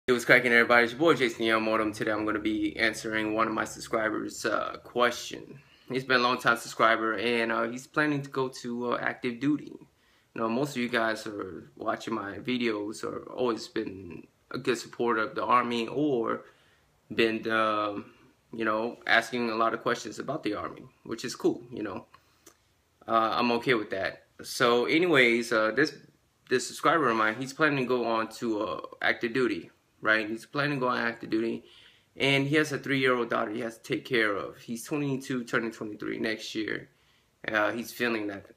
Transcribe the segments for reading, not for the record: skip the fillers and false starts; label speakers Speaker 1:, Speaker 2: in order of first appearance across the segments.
Speaker 1: It was cracking, everybody. It's your boy Jason Yamamoto. Today I'm going to be answering one of my subscribers' question. He's been a long time subscriber, and he's planning to go to active duty. You know, most of you guys are watching my videos or always been a good supporter of the Army or been, you know, asking a lot of questions about the Army, which is cool. You know, I'm okay with that. So, anyways, this subscriber of mine, he's planning to go on to active duty. Right, he's planning to go on active duty, and he has a 3-year-old daughter he has to take care of. He's 22, turning 23 next year. He's feeling that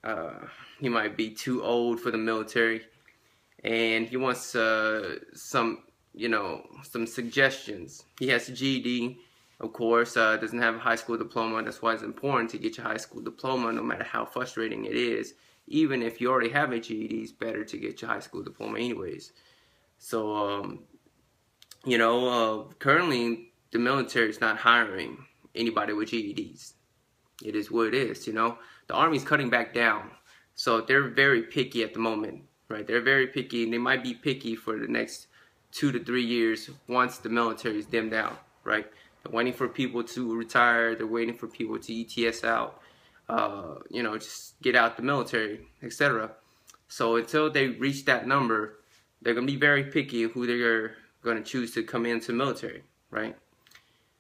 Speaker 1: he might be too old for the military, and he wants some suggestions. He has a GED, of course, doesn't have a high school diploma. That's why it's important to get your high school diploma, no matter how frustrating it is. Even if you already have a GED, it's better to get your high school diploma anyways. So, currently the military is not hiring anybody with GEDs. It is what it is, you know. The Army's cutting back down. So they're very picky at the moment, right? They're very picky, and they might be picky for the next 2 to 3 years once the military is dimmed down, right? They're waiting for people to retire. They're waiting for people to ETS out, just get out the military, etc. So until they reach that number, they're going to be very picky who they're going to choose to come into the military, right?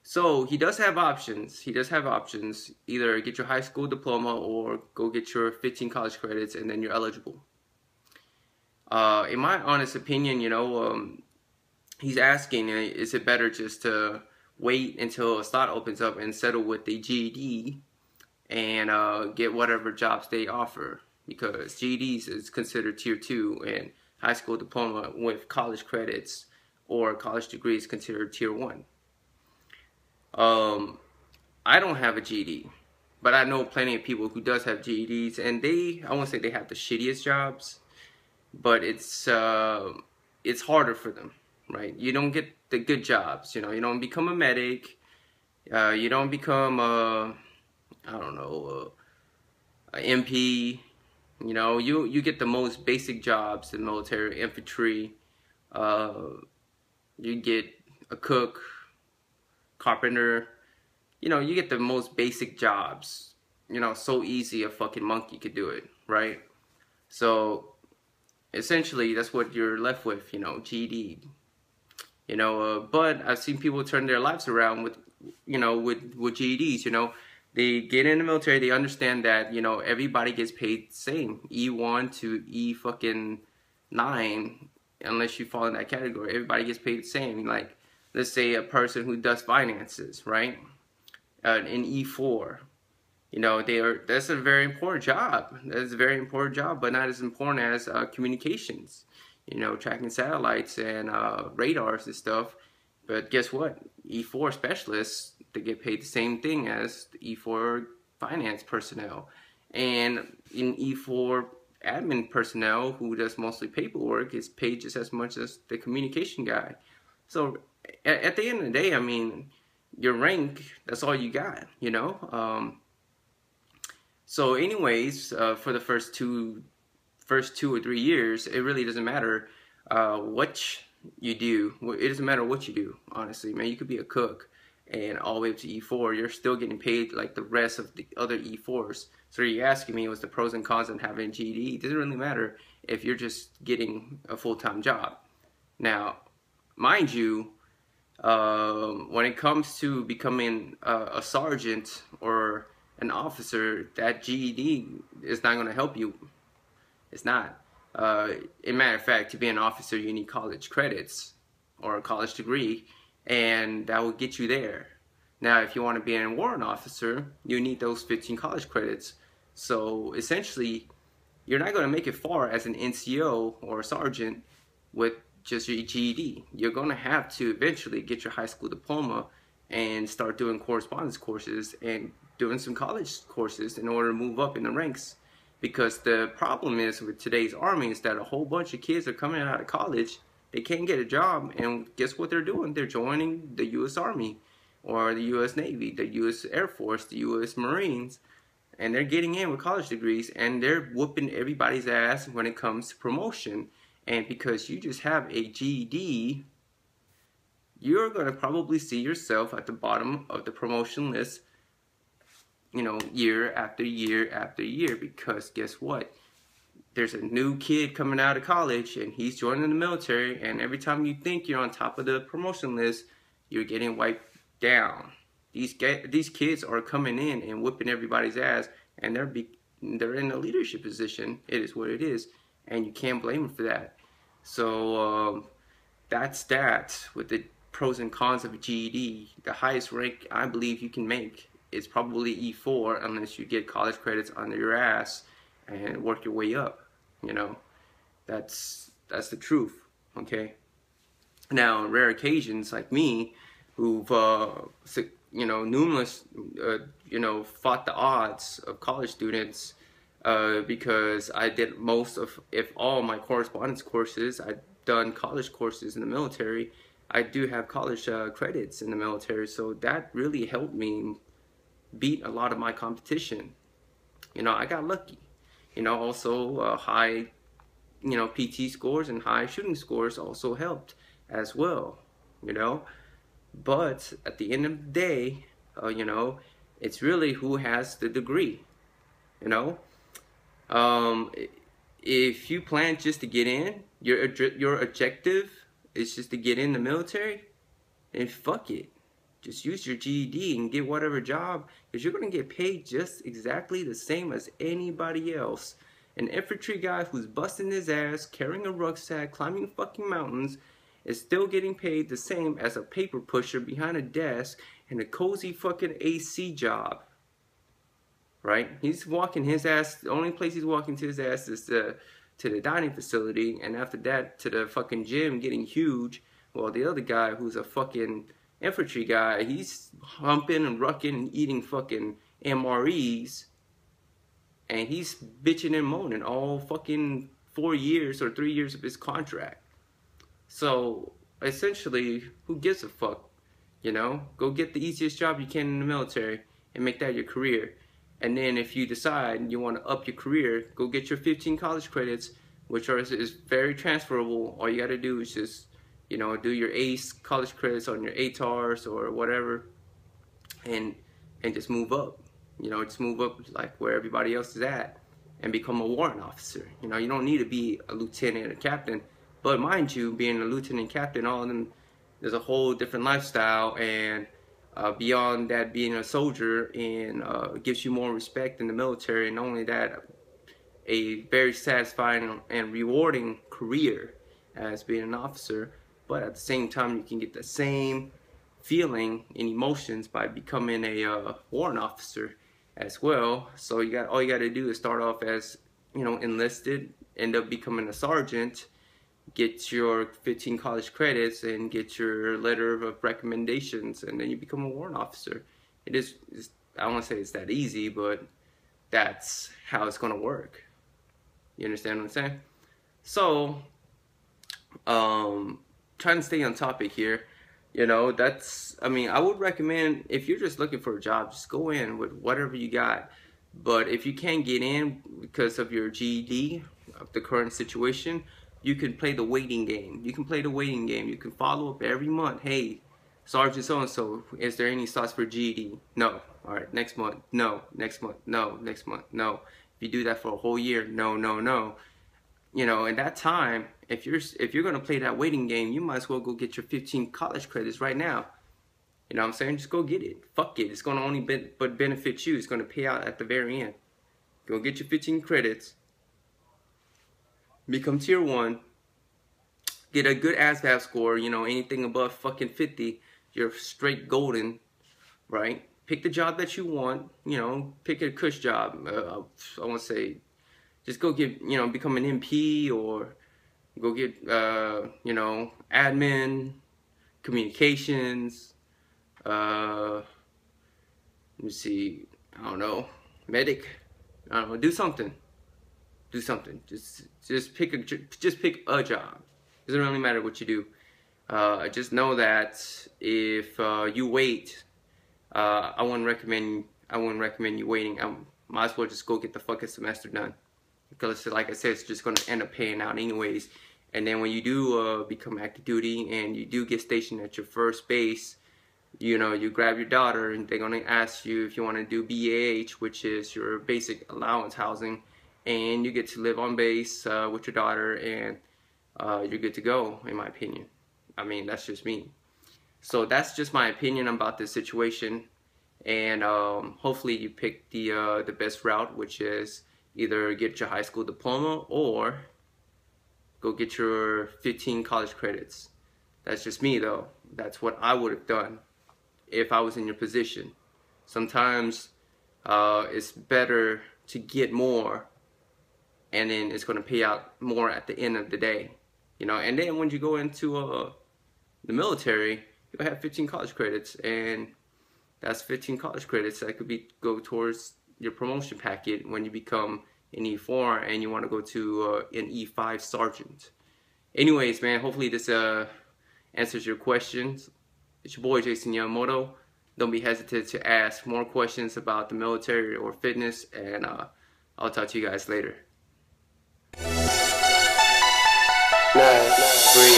Speaker 1: So he does have options. He does have options. Either get your high school diploma or go get your 15 college credits, and then you're eligible. In my honest opinion, he's asking, is it better just to wait until a slot opens up and settle with the GED and get whatever jobs they offer? Because GEDs is considered tier 2, and high school diploma with college credits or college degree is considered tier 1. I don't have a GED, but I know plenty of people who does have GEDs, and I won't say they have the shittiest jobs, but it's harder for them, right? You don't get the good jobs, you don't become a medic, you don't become a MP. You get the most basic jobs in the military, infantry. You get a cook, carpenter. You get the most basic jobs. So easy a fucking monkey could do it, right? So essentially that's what you're left with, GED. But I've seen people turn their lives around with GEDs. They get in the military, they understand that, everybody gets paid the same. E1 to E fucking 9, unless you fall in that category. Everybody gets paid the same. Like, let's say a person who does finances, right? In E4. That's a very important job. That's a very important job, but not as important as communications. Tracking satellites and radars and stuff. But guess what? E4 specialists, they get paid the same thing as the E4 finance personnel. And in E4 admin personnel, who does mostly paperwork, is paid just as much as the communication guy. So at the end of the day, I mean, your rank, that's all you got, So anyways, for the first two or 3 years, it really doesn't matter what you do. It doesn't matter what you do, honestly, man. You could be a cook and all the way up to E4, you're still getting paid like the rest of the other E4s. So you're asking me what's the pros and cons of having a GED? It doesn't really matter if you're just getting a full-time job. Now, mind you, when it comes to becoming a sergeant or an officer, that GED is not going to help you. It's not. In matter of fact, to be an officer, you need college credits or a college degree, and that will get you there. Now, if you want to be a warrant officer, you need those 15 college credits. So essentially, you're not going to make it far as an NCO or a sergeant with just your GED. You're going to have to eventually get your high school diploma and start doing correspondence courses and doing some college courses in order to move up in the ranks. Because the problem is with today's Army is that a whole bunch of kids are coming out of college, they can't get a job, and guess what they're doing? They're joining the U.S. Army or the U.S. Navy, the U.S. Air Force, the U.S. Marines, and they're getting in with college degrees, and they're whooping everybody's ass when it comes to promotion. And because you just have a GED, you're going to probably see yourself at the bottom of the promotion list, you know, year after year after year, because guess what? There's a new kid coming out of college and he's joining the military, and every time you think you're on top of the promotion list, you're getting wiped down. These kids are coming in and whipping everybody's ass, and they're in a leadership position. It is what it is, and you can't blame them for that. So that's that with the pros and cons of a GED. The highest rank I believe you can make is probably E4, unless you get college credits under your ass and work your way up. You know, that's the truth. Okay. Now, on rare occasions like me, who've you know, numerous you know, fought the odds of college students, because I did most of, if all, my correspondence courses. I've done college courses in the military. I do have college credits in the military, so that really helped me beat a lot of my competition. You know, I got lucky. You know, also high, you know, PT scores and high shooting scores also helped as well. You know, but at the end of the day, you know, it's really who has the degree. You know, if you plan just to get in, your objective is just to get in the military, then fuck it. Just use your GED and get whatever job, because you're going to get paid just exactly the same as anybody else. An infantry guy who's busting his ass, carrying a rucksack, climbing fucking mountains, is still getting paid the same as a paper pusher behind a desk in a cozy fucking AC job. Right? He's walking his ass, the only place he's walking to his ass is to the dining facility, and after that to the fucking gym getting huge. Well, the other guy, who's a fucking infantry guy, he's humping and rucking and eating fucking MREs, and he's bitching and moaning all fucking 4 years or 3 years of his contract. So essentially, who gives a fuck? You know, go get the easiest job you can in the military and make that your career. And then if you decide you want to up your career, go get your 15 college credits, which is very transferable. All you got to do is just, you know, do your ACE college credits on your ATARs or whatever, and just move up. You know, just move up like where everybody else is at, and become a warrant officer. You know, you don't need to be a lieutenant or captain, but mind you, being a lieutenant, captain, all of them, there's a whole different lifestyle, and beyond that, being a soldier, and gives you more respect in the military, and not only that, a very satisfying and rewarding career as being an officer. But at the same time, you can get the same feeling and emotions by becoming a warrant officer as well. So all you got to do is start off as, you know, enlisted, end up becoming a sergeant, get your 15 college credits, and get your letter of recommendations, and then you become a warrant officer. I don't want to say it's that easy, but that's how it's going to work. You understand what I'm saying? So, trying to stay on topic here, you know, I mean, I would recommend, if you're just looking for a job, just go in with whatever you got. But if you can't get in because of your GED, of the current situation, you can play the waiting game. You can play the waiting game. You can follow up every month. Hey, Sergeant so-and-so, is there any slots for GED? No. All right, next month. No. Next month. No. Next month. No. If you do that for a whole year, no. You know, in that time, if you're gonna play that waiting game, you might as well go get your 15 college credits right now. You know what I'm saying? Just go get it. Fuck it. It's gonna only benefit you. It's gonna pay out at the very end. Go get your 15 credits. Become tier 1. Get a good ASVAB score. You know, anything above fucking 50, you're straight golden, right? Pick the job that you want. You know, pick a cush job. I want to say, just go get, you know, become an MP, or go get, you know, admin, communications, let me see, I don't know, medic, I don't know, do something. Just pick a job. Doesn't really matter what you do. Just know that if you wait, I wouldn't recommend you waiting. I might as well just go get the fucking semester done, because like I said, it's just gonna end up paying out anyways. And then when you do become active duty and you do get stationed at your first base, you know, you grab your daughter and they're gonna ask you if you want to do BAH, which is your basic allowance housing, and you get to live on base with your daughter, and you're good to go, in my opinion. I mean, that's just me. So that's just my opinion about this situation, and hopefully you pick the best route, which is either get your high school diploma or go get your 15 college credits. That's just me though. That's what I would have done if I was in your position. Sometimes it's better to get more, and then it's going to pay out more at the end of the day, you know. And then when you go into the military, you'll have 15 college credits, and that's 15 college credits that could go towards your promotion packet when you become an E4 and you want to go to an E5 sergeant. Anyways, man, hopefully this answers your questions. It's your boy Jason Yamamoto. Don't be hesitant to ask more questions about the military or fitness, and I'll talk to you guys later. 9, 3,